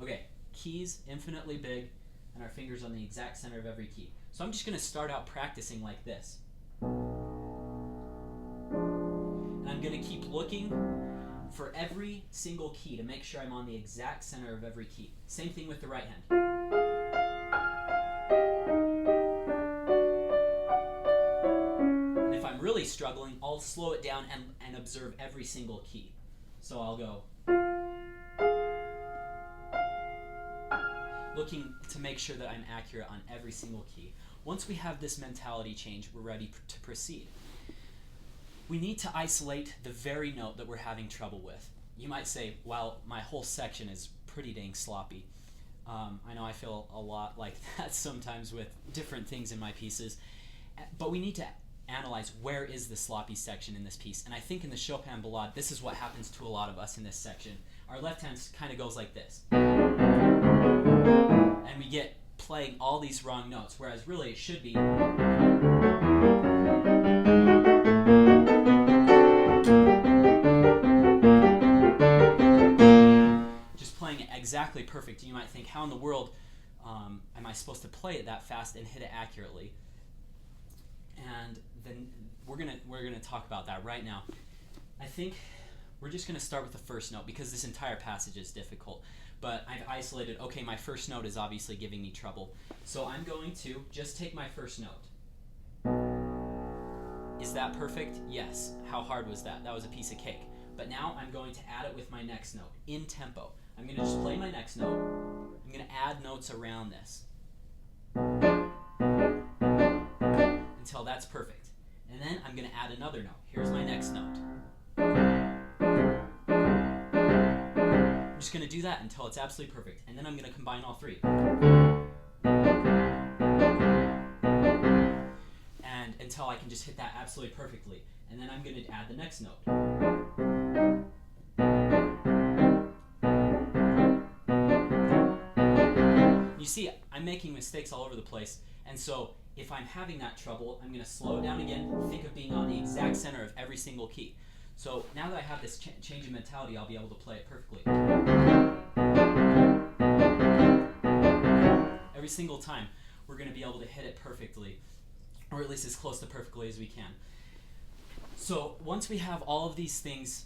Okay, keys infinitely big, and our fingers on the exact center of every key. So I'm just going to start out practicing like this. And I'm going to keep looking for every single key to make sure I'm on the exact center of every key. Same thing with the right hand. And if I'm really struggling, I'll slow it down and observe every single key. So I'll go looking to make sure that I'm accurate on every single key. Once we have this mentality change, we're ready to proceed. We need to isolate the very note that we're having trouble with. You might say, well, my whole section is pretty dang sloppy. I know I feel a lot like that sometimes with different things in my pieces, but we need to analyze where is the sloppy section in this piece. And I think in the Chopin Ballade, this is what happens to a lot of us in this section. Our left hand kind of goes like this. And we get playing all these wrong notes, whereas really it should be just playing it exactly perfect. You might think, how in the world am I supposed to play it that fast and hit it accurately? And then we're gonna talk about that right now. I think we're just gonna start with the first note because this entire passage is difficult. But I've isolated, okay, my first note is obviously giving me trouble. So I'm going to just take my first note. Is that perfect? Yes. How hard was that? That was a piece of cake. But now I'm going to add it with my next note, in tempo. I'm going to just play my next note. I'm going to add notes around this until that's perfect. And then I'm going to add another note. Here's my next note. I'm just going to do that until it's absolutely perfect. And then I'm going to combine all three. And until I can just hit that absolutely perfectly. And then I'm going to add the next note. You see, I'm making mistakes all over the place. And so if I'm having that trouble, I'm going to slow it down again, think of being on the exact center of every single key. So now that I have this change in mentality, I'll be able to play it perfectly. Every single time, we're going to be able to hit it perfectly, or at least as close to perfectly as we can. So once we have all of these things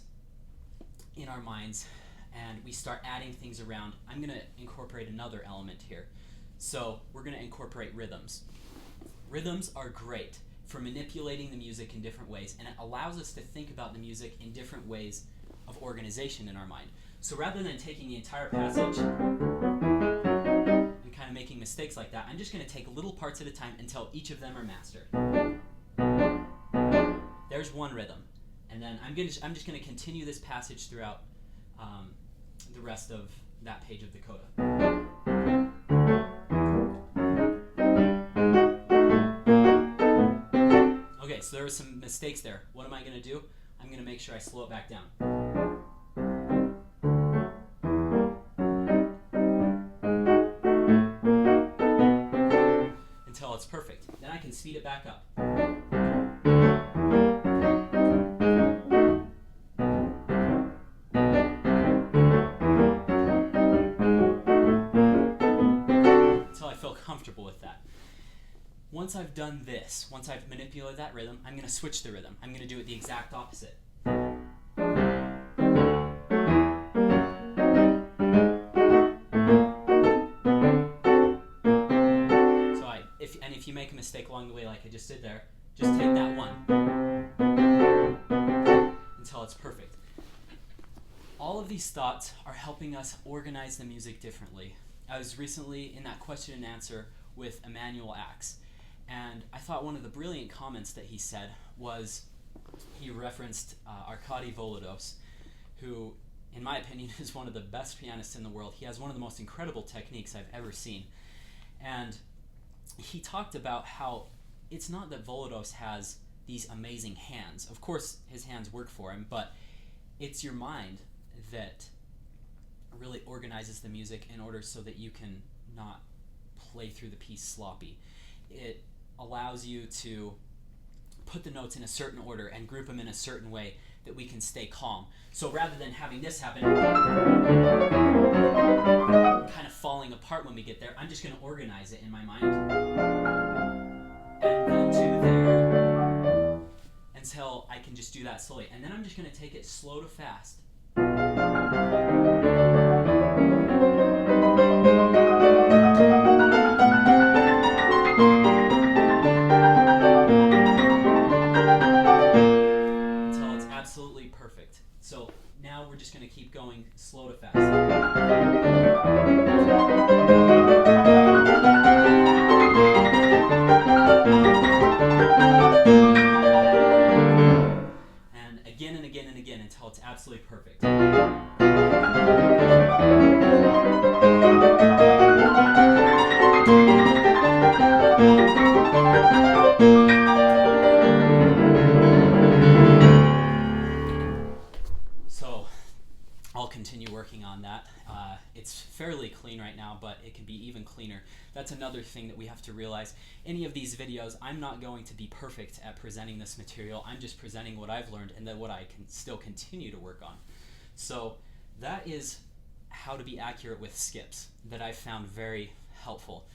in our minds and we start adding things around, I'm going to incorporate another element here. So we're going to incorporate rhythms. Rhythms are great for manipulating the music in different ways, and it allows us to think about the music in different ways of organization in our mind. So rather than taking the entire passage and kind of making mistakes like that, I'm just going to take little parts at a time until each of them are mastered. There's one rhythm, and then I'm just going to continue this passage throughout the rest of that page of the coda. So there were some mistakes there. What am I going to do? I'm going to make sure I slow it back down. Until it's perfect. Then I can speed it back up. Until I feel comfortable with that. Once I've done this, once I've manipulated that rhythm, I'm going to switch the rhythm. I'm going to do it the exact opposite. So if you make a mistake along the way like I just did there, just take that one until it's perfect. All of these thoughts are helping us organize the music differently. I was recently in that question and answer with Emmanuel Axe. And I thought one of the brilliant comments that he said was, he referenced Arkady Volodos, who, in my opinion, is one of the best pianists in the world. He has one of the most incredible techniques I've ever seen. And he talked about how it's not that Volodos has these amazing hands. Of course, his hands work for him, but it's your mind that really organizes the music in order so that you can not play through the piece sloppy. It allows you to put the notes in a certain order and group them in a certain way that we can stay calm. So rather than having this happen, kind falling apart when we get there. I'm just going to organize it in my mind. And then to there until I can just do that slowly. And then I'm just going to take it slow to fast. Until it's absolutely perfect. So now we're just going to keep going slow to fast. And again and again and again until it's absolutely perfect. So I'll continue working on that. It's fairly clean right now, but it can be even cleaner. That's another thing that we have to realize. Any of these videos, I'm not going to be perfect at presenting this material. I'm just presenting what I've learned and then what I can still continue to work on. So that is how to be accurate with skips that I've found very helpful.